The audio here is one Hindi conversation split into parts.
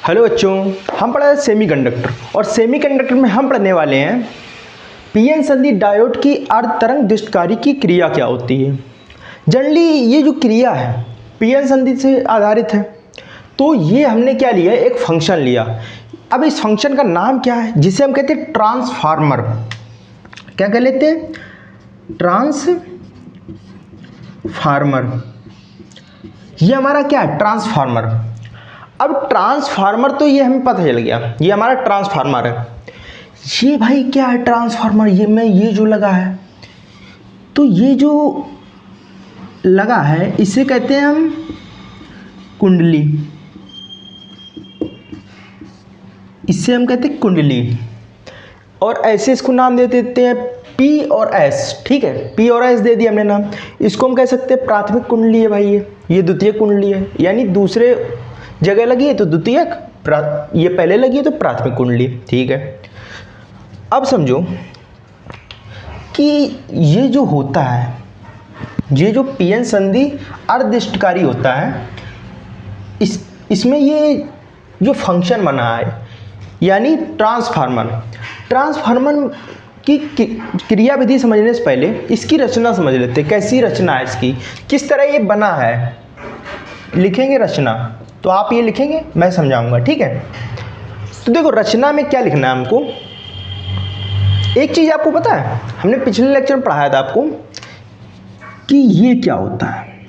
हेलो बच्चों, हम पढ़ा है सेमीकंडक्टर और सेमीकंडक्टर में हम पढ़ने वाले हैं पीएन संधि डायोड की अर्ध तरंग दृष्टकारी की क्रिया क्या होती है। जनरली ये जो क्रिया है पीएन संधि से आधारित है। तो ये हमने क्या लिया, एक फंक्शन लिया। अब इस फंक्शन का नाम क्या है, जिसे हम कहते हैं ट्रांसफार्मर। क्या कह लेते हैं, ट्रांसफार्मर। ये हमारा क्या है, ट्रांसफार्मर। अब ट्रांसफार्मर तो ये हमें पता चल गया, ये हमारा ट्रांसफार्मर है। ये भाई क्या है ट्रांसफार्मर, ये जो लगा है, तो ये जो लगा है इसे कहते हैं हम कुंडली। इससे हम कहते हैं कुंडली, और ऐसे इसको नाम दे देते हैं पी और एस। ठीक है, पी और एस दे दिया हमने नाम। इसको हम कह सकते हैं प्राथमिक कुंडली है भाई, ये द्वितीयक कुंडली है, यानी दूसरे जगह लगी है तो द्वितीयक, ये पहले लगी है तो प्राथमिक कुंडली। ठीक है, अब समझो कि ये जो होता है, ये जो पीएन संधि अर्धदृष्टकारी होता है, इसमें ये जो फंक्शन बना है यानी ट्रांसफार्मर की क्रिया विधि समझने से पहले इसकी रचना समझ लेते हैं। कैसी रचना है इसकी, किस तरह ये बना है, लिखेंगे रचना। तो आप ये लिखेंगे, मैं समझाऊंगा। ठीक है, तो देखो रचना में क्या लिखना है हमको। एक चीज आपको पता है, हमने पिछले लेक्चर में पढ़ाया था आपको कि ये क्या होता है।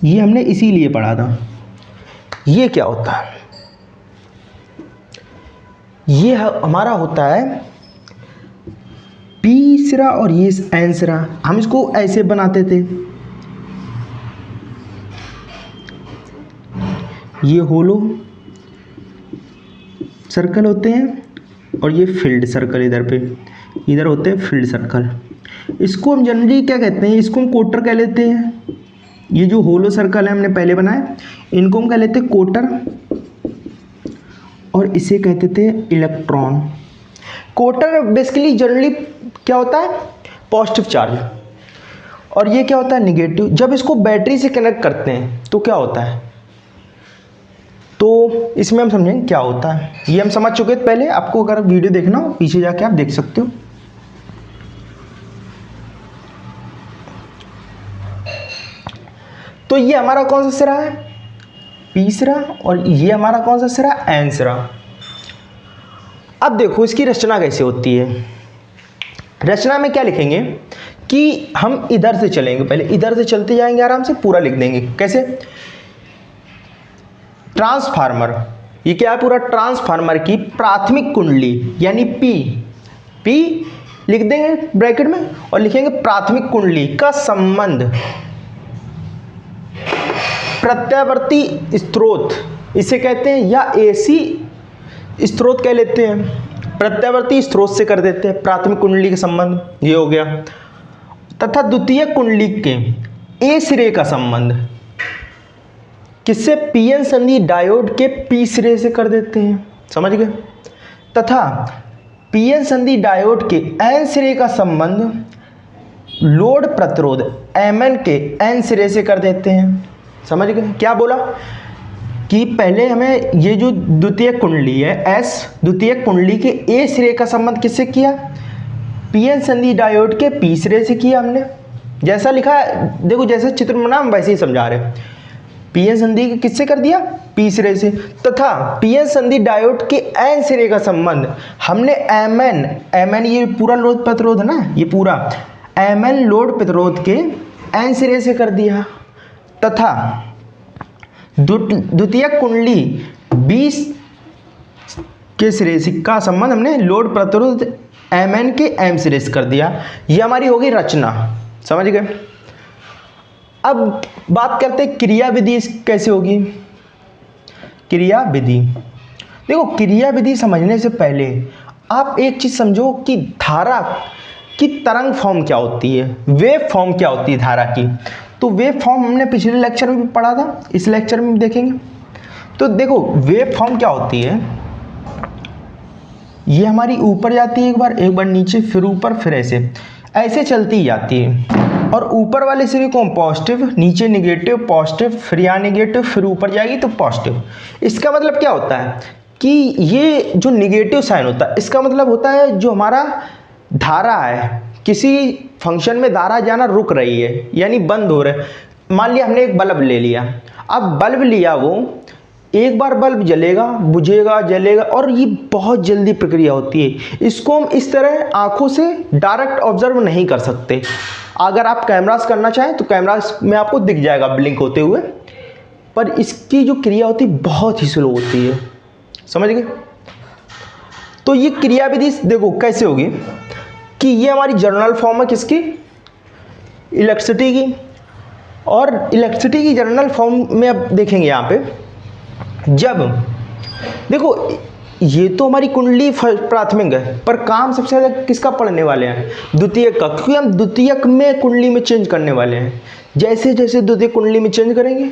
ये हमने इसीलिए पढ़ा था, ये क्या होता है। ये हमारा होता है पी सिरा और ये एन सिरा। हम इसको ऐसे बनाते थे, ये होलो सर्कल होते हैं और ये फील्ड सर्कल इधर होते हैं फील्ड सर्कल। इसको हम जनरली क्या कहते हैं, इसको हम कोटर कह लेते हैं। ये जो होलो सर्कल है हमने पहले बनाया, इनको हम कह लेते हैं कोटर, और इसे कहते थे इलेक्ट्रॉन। कोटर बेसिकली जनरली क्या होता है, पॉजिटिव चार्ज, और ये क्या होता है, निगेटिव। जब इसको बैटरी से कनेक्ट करते हैं तो क्या होता है, तो इसमें हम समझेंगे क्या होता है। ये हम समझ चुके थे पहले, आपको अगर वीडियो देखना हो पीछे जाके आप देख सकते हो। तो ये हमारा कौन सा सिरा है, पी सिरा, और ये हमारा कौन सा सिरा, एन सिरा। अब देखो इसकी रचना कैसे होती है। रचना में क्या लिखेंगे कि हम इधर से चलेंगे, पहले इधर से चलते जाएंगे, आराम से पूरा लिख देंगे। कैसे, ट्रांसफार्मर, ये क्या है, पूरा ट्रांसफार्मर की प्राथमिक कुंडली यानी पी लिख देंगे ब्रैकेट में, और लिखेंगे प्राथमिक कुंडली का संबंध प्रत्यावर्ती स्रोत, इसे कहते हैं, या एसी स्रोत कह लेते हैं। प्रत्यावर्ती स्रोत से कर देते हैं प्राथमिक कुंडली का संबंध, ये हो गया। तथा द्वितीय कुंडली के ए सिरे का संबंध किससे, पीएन संधि डायोड के पी सिरे से कर देते हैं, समझ गए। तथा पीएन संधि डायोड के एन सिरे का संबंध लोड प्रतिरोध एमएन के एन सिरे से कर देते हैं, समझ गए। क्या बोला कि पहले हमें ये जो द्वितीय कुंडली है एस, द्वितीय कुंडली के ए सिरे का संबंध किससे किया, पीएन संधि डायोड के पी सिरे से किया हमने। जैसा लिखा है देखो, जैसा चित्र में ना हम वैसे ही समझा रहे। पीएन संधि किससे कर दिया, पी सिरे से। तथा पीएन संधि डायोड के एन सिरे का संबंध हमने एमएन ये पूरा लोड प्रतिरोध है ना, ये पूरा एमएन लोड प्रतिरोध के एन सिरे से कर दिया। तथा द्वितीय कुंडली 20 के सिरे से का संबंध हमने लोड प्रतिरोध एमएन के एम सिरे से कर दिया। ये हमारी होगी रचना, समझ गए। अब बात करते हैं क्रिया विधि कैसे होगी। क्रिया विधि, देखो क्रिया विधि समझने से पहले आप एक चीज समझो कि धारा की तरंग फॉर्म क्या होती है, वेव फॉर्म क्या होती है धारा की। तो वेव फॉर्म हमने पिछले लेक्चर में भी पढ़ा था, इस लेक्चर में भी देखेंगे। तो देखो वेव फॉर्म क्या होती है, ये हमारी ऊपर जाती है, एक बार नीचे, फिर ऊपर, फिर ऐसे चलती जाती है। और ऊपर वाले सिरे को हम पॉजिटिव, नीचे निगेटिव, पॉजिटिव, फिर यहाँ निगेटिव, फिर ऊपर जाएगी तो पॉजिटिव। इसका मतलब क्या होता है कि ये जो निगेटिव साइन होता है इसका मतलब होता है जो हमारा धारा है, किसी फंक्शन में धारा जाना रुक रही है यानी बंद हो रहा है। मान लिया हमने एक बल्ब ले लिया, अब बल्ब लिया, वो एक बार बल्ब जलेगा, बुझेगा, जलेगा, और ये बहुत जल्दी प्रक्रिया होती है। इसको हम इस तरह आंखों से डायरेक्ट ऑब्जर्व नहीं कर सकते। अगर आप कैमरास करना चाहें तो कैमरास में आपको दिख जाएगा ब्लिंक होते हुए, पर इसकी जो क्रिया होती है बहुत ही स्लो होती है। समझ गए? तो ये क्रिया विधि देखो कैसे होगी कि ये हमारी जर्नल फॉर्म है किसकी, इलेक्ट्रिसिटी की। और इलेक्ट्रिसिटी की जर्नल फॉर्म में अब देखेंगे यहाँ पे, जब देखो ये तो हमारी कुंडली प्राथमिक है, पर काम सबसे ज़्यादा किसका पढ़ने वाले हैं, द्वितीयक का, क्योंकि हम द्वितीयक में कुंडली में चेंज करने वाले हैं। जैसे जैसे द्वितीयक कुंडली में चेंज करेंगे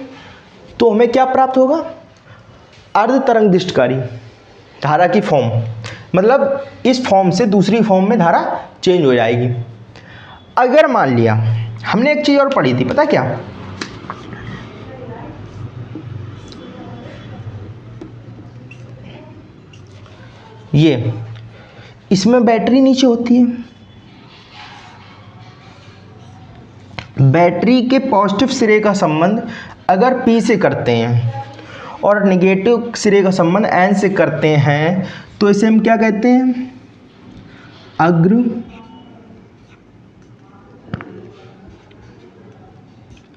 तो हमें क्या प्राप्त होगा, अर्ध तरंगदिष्टकारी धारा की फॉर्म, मतलब इस फॉर्म से दूसरी फॉर्म में धारा चेंज हो जाएगी। अगर मान लिया हमने एक चीज़ और पढ़ी थी, पता क्या, ये इसमें बैटरी नीचे होती है, बैटरी के पॉजिटिव सिरे का संबंध अगर P से करते हैं और नेगेटिव सिरे का संबंध N से करते हैं तो इसे हम क्या कहते हैं, अग्र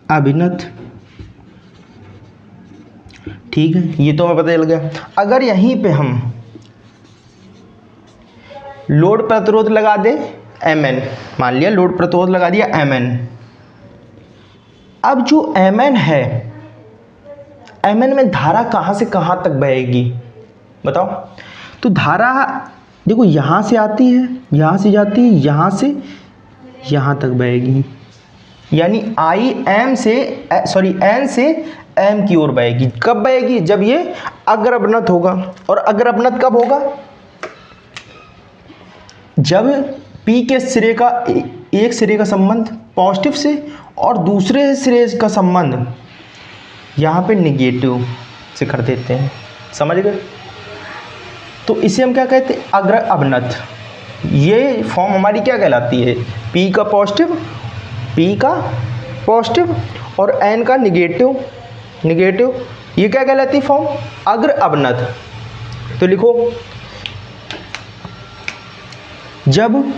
अभिनत। ठीक है, ये तो हमें पता चल गया। अगर यहीं पे हम लोड प्रतिरोध लगा दे Mn, मान लिया लोड प्रतिरोध लगा दिया Mn, अब जो Mn है, Mn में धारा कहाँ से कहाँ तक बहेगी बताओ। तो धारा देखो यहाँ से आती है, यहाँ से जाती है, यहाँ से यहाँ तक बहेगी, यानी N से M की ओर बहेगी। कब बहेगी, जब ये अग्रअवनत होगा। और अग्रअवनत कब होगा, जब P के सिरे का एक सिरे का संबंध पॉजिटिव से और दूसरे सिरे का संबंध यहाँ पे निगेटिव से कर देते हैं। समझ गए? तो इसे हम क्या कहते हैं, अग्र अवनत। ये फॉर्म हमारी क्या कहलाती है, P का पॉजिटिव और N का निगेटिव, ये क्या कहलाती है फॉर्म, अग्र अवनत। तो लिखो, जब,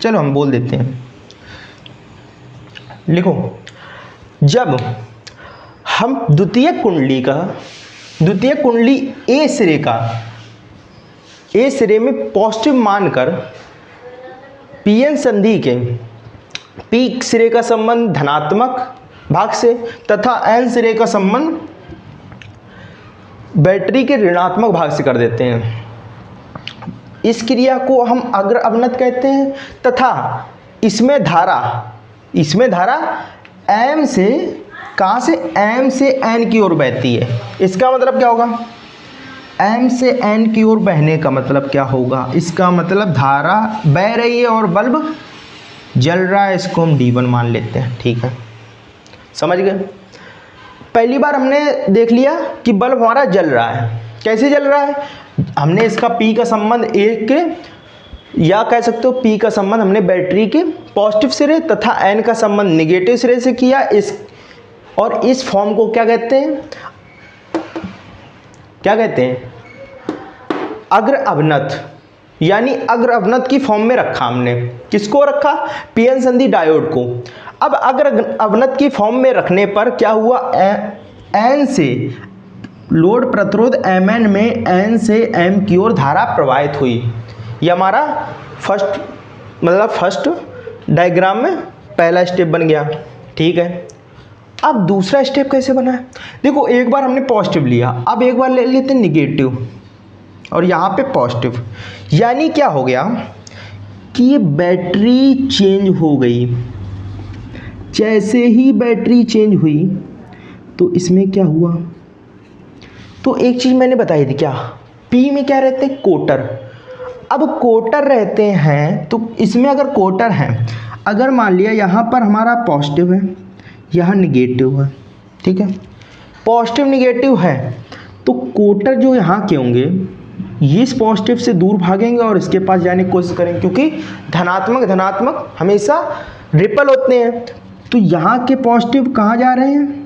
चलो हम बोल देते हैं, लिखो, जब हम द्वितीयक कुंडली ए सिरे में पॉजिटिव मानकर पीएन संधि के पी सिरे का संबंध धनात्मक भाग से तथा एन सिरे का संबंध बैटरी के ऋणात्मक भाग से कर देते हैं, इस क्रिया को हम अग्र अवनत कहते हैं। तथा इसमें धारा M से कहाँ से, M से N की ओर बहती है। इसका मतलब क्या होगा, M से N की ओर बहने का मतलब क्या होगा, इसका मतलब धारा बह रही है और बल्ब जल रहा है, इसको हम D1 मान लेते हैं। ठीक है, समझ गए? पहली बार हमने देख लिया कि बल्ब हमारा जल रहा है। कैसे जल रहा है, हमने इसका P का संबंध एक के, या कह सकते हो P का संबंध हमने बैटरी के पॉजिटिव सिरे तथा N का संबंध निगेटिव सिरे से किया। इस फॉर्म को क्या कहते हैं, अग्र अवनत, यानी अग्र अवनत की फॉर्म में रखा हमने। किसको रखा, पीएन संधि डायोड को। अब अग्र अवनत की फॉर्म में रखने पर क्या हुआ, N से लोड प्रतिरोध Mn में N से M की ओर धारा प्रवाहित हुई। ये हमारा फर्स्ट डायग्राम में पहला स्टेप बन गया। ठीक है, अब दूसरा स्टेप कैसे बना है, देखो एक बार हमने पॉजिटिव लिया, अब एक बार ले लेते हैं निगेटिव और यहाँ पे पॉजिटिव। यानी क्या हो गया कि ये बैटरी चेंज हो गई। जैसे ही बैटरी चेंज हुई तो इसमें क्या हुआ, तो एक चीज़ मैंने बताई थी, क्या P में क्या रहते हैं, कोटर। अब कोटर रहते हैं तो इसमें अगर कोटर हैं, अगर मान लिया यहाँ पर हमारा पॉजिटिव है, यहाँ निगेटिव है, ठीक है, पॉजिटिव निगेटिव है, तो कोटर जो यहाँ के होंगे ये इस पॉजिटिव से दूर भागेंगे और इसके पास जाने की कोशिश करेंगे, क्योंकि धनात्मक धनात्मक हमेशा रिपल होते हैं। तो यहाँ के पॉजिटिव कहाँ जा रहे हैं,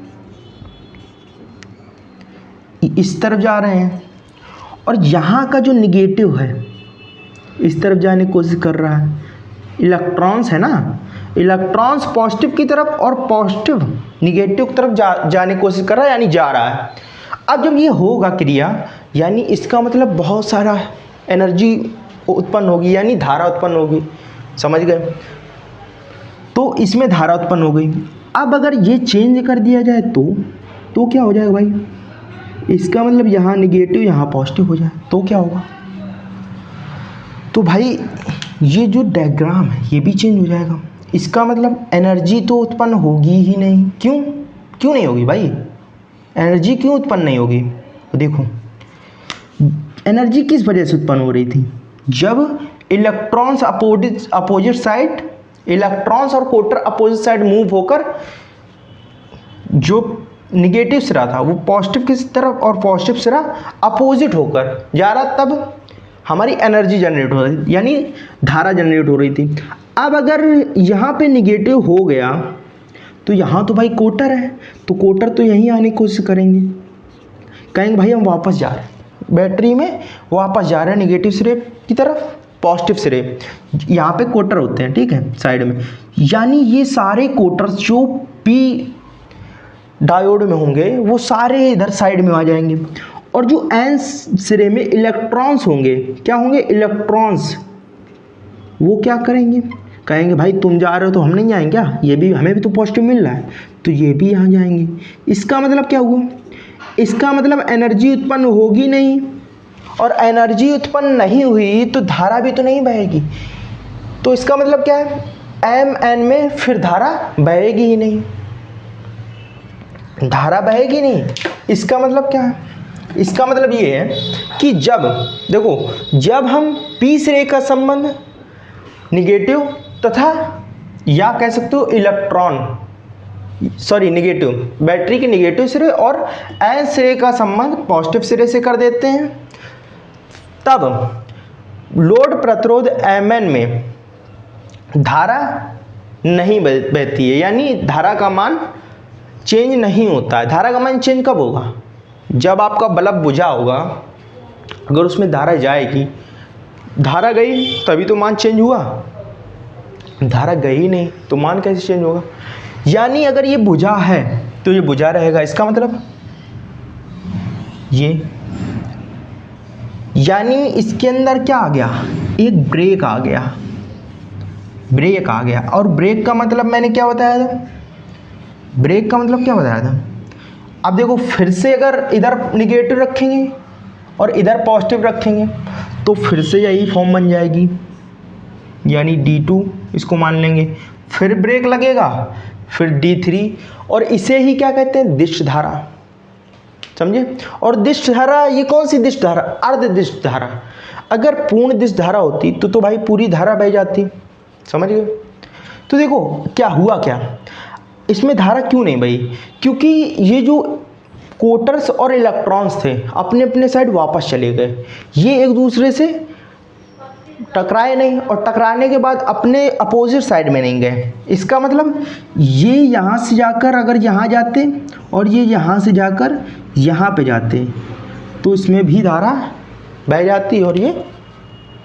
इस तरफ जा रहे हैं, और यहाँ का जो निगेटिव है इस तरफ जाने की कोशिश कर रहा है। इलेक्ट्रॉन्स है ना, इलेक्ट्रॉन्स पॉजिटिव की तरफ और पॉजिटिव निगेटिव की तरफ जाने की कोशिश कर रहा है, यानी जा रहा है। अब जब ये होगा क्रिया, यानी इसका मतलब बहुत सारा एनर्जी उत्पन्न होगी, यानी धारा उत्पन्न होगी, समझ गए। तो इसमें धारा उत्पन्न हो गई। अब अगर ये चेंज कर दिया जाए तो क्या हो जाएगा भाई, इसका मतलब यहाँ निगेटिव यहाँ पॉजिटिव हो जाए तो क्या होगा, तो भाई ये जो डायग्राम है ये भी चेंज हो जाएगा। इसका मतलब एनर्जी तो उत्पन्न होगी ही नहीं। क्यों नहीं होगी भाई, एनर्जी क्यों उत्पन्न नहीं होगी, तो देखो एनर्जी किस वजह से उत्पन्न हो रही थी, जब इलेक्ट्रॉन्स अपोजिट साइड, इलेक्ट्रॉन्स और कोटर अपोजिट साइड मूव होकर जो निगेटिव सिरा था वो पॉजिटिव की तरफ और पॉजिटिव सिरा अपोजिट होकर जा रहा, तब हमारी एनर्जी जनरेट हो रही, यानी धारा जनरेट हो रही थी। अब अगर यहाँ पे निगेटिव हो गया तो यहाँ तो भाई कोटर है, तो कोटर तो यहीं आने की कोशिश करेंगे, कहेंगे भाई हम वापस जा रहे हैं, बैटरी में वापस जा रहे हैं निगेटिव सिरे की तरफ, पॉजिटिव सिरे यहाँ पे कोटर होते हैं, ठीक है, साइड में। यानी ये सारे कोटर्स जो पी डायोड में होंगे वो सारे इधर साइड में आ जाएंगे, और जो एन सिरे में इलेक्ट्रॉन्स होंगे, क्या होंगे, इलेक्ट्रॉन्स, वो क्या करेंगे, कहेंगे भाई तुम जा रहे हो तो हम नहीं जाएंगे क्या, ये भी हमें भी तो पॉजिटिव मिल रहा है, तो ये भी यहाँ जाएंगे। इसका मतलब क्या हुआ, इसका मतलब एनर्जी उत्पन्न होगी नहीं, और एनर्जी उत्पन्न नहीं हुई तो धारा भी तो नहीं बहेगी। तो इसका मतलब क्या है, एम एन में फिर धारा बहेगी ही नहीं, धारा बहेगी नहीं। इसका मतलब क्या है, इसका मतलब ये है कि जब देखो, जब हम पी सिरे का संबंध निगेटिव तथा या कह सकते हो निगेटिव, बैटरी के निगेटिव सिरे और एन सिरे का संबंध पॉजिटिव सिरे से कर देते हैं, तब लोड प्रतिरोध Mn में धारा नहीं बहती है, यानी धारा का मान चेंज नहीं होता है। धारा का मान चेंज कब होगा, जब आपका बल्ब बुझा होगा, अगर उसमें धारा जाएगी, धारा गई तभी तो मान चेंज हुआ, धारा गई नहीं तो मान कैसे चेंज होगा। यानी अगर ये बुझा है तो ये बुझा रहेगा, इसका मतलब ये, यानी इसके अंदर क्या आ गया, एक ब्रेक आ गया, ब्रेक आ गया। और ब्रेक का मतलब मैंने क्या बताया था, ब्रेक का मतलब क्या बताया था। अब देखो फिर से अगर इधर निगेटिव रखेंगे और इधर पॉजिटिव रखेंगे तो फिर से यही फॉर्म बन जाएगी, यानी D2 इसको मान लेंगे, फिर ब्रेक लगेगा, फिर D3, और इसे ही क्या कहते हैं, दिश धारा, समझे। और दिश धारा ये कौन सी दिश धारा, अर्ध दिश धारा। अगर पूर्ण दिश धारा होती तो भाई पूरी धारा बह जाती, समझ गए। तो देखो क्या हुआ, क्या इसमें धारा क्यों नहीं बही, क्योंकि ये जो कोटर्स और इलेक्ट्रॉन्स थे अपने अपने साइड वापस चले गए, ये एक दूसरे से टकराए नहीं, और टकराने के बाद अपने अपोजिट साइड में नहीं गए। इसका मतलब ये यहाँ से जाकर अगर यहाँ जाते और ये यहाँ से जाकर यहाँ पे जाते तो इसमें भी धारा बह जाती और ये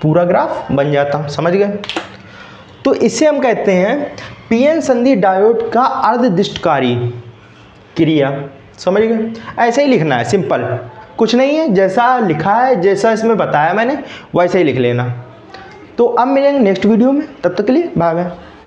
पूरा ग्राफ बन जाता, समझ गए। तो इसे हम कहते हैं पीएन संधि डायोड का अर्धदिष्टकारी क्रिया, समझ गए। ऐसे ही लिखना है, सिंपल, कुछ नहीं है, जैसा लिखा है, जैसा इसमें बताया मैंने वैसे ही लिख लेना। तो अब मिलेंगे नेक्स्ट वीडियो में, तब तक के लिए बाय बाय।